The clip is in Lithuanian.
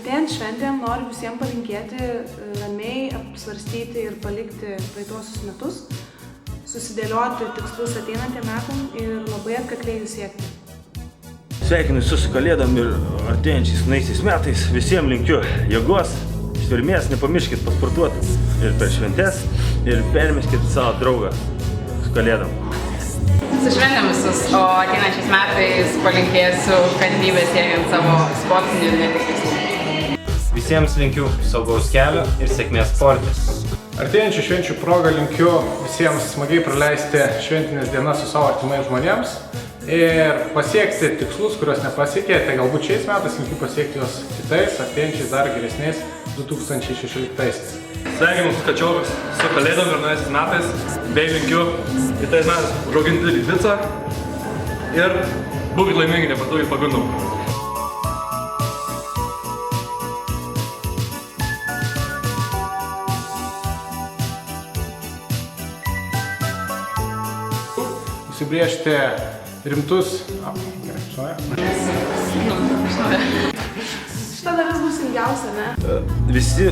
Artėjant šventėm noriu visiems palinkėti ramiai apsvarstyti ir palikti praeituosius metus, susidėlioti tikslus ateinantiem metam ir labai atkakliai jų siekti. Sveikinu visus su Kalėdom ir artėjančiais naujaisiais metais. Visiems linkiu jėgos, ištvermės, nepamirškit pasportuoti ir per šventes ir permeskit savo draugą su Kalėdom. Su šventėm visus, o ateinančiais metais palinkėsiu kantrybės siekiant savo sportinių ir ne tik tikslų. Visiems linkiu saugaus kelio ir sėkmės sporte. Artėjančių švenčių progą linkiu visiems smagiai praleisti šventinės dienas su savo artimais žmonėms ir pasiekti tikslus, kuriuos nepasiekėte. Galbūt šiais metais linkiu pasiekti juos kitais, artėjančiais dar geresniais 2016. Sveikinu Kačiokus su Kalėdom ir naujaisiais metais, bei linkiu kitais metais užauginti didelį vicą ir būkit laimingi, nepatogiai pagundom. Užsibrėžti rimtus... Šita dalis bus ilgiausia, ne? Visi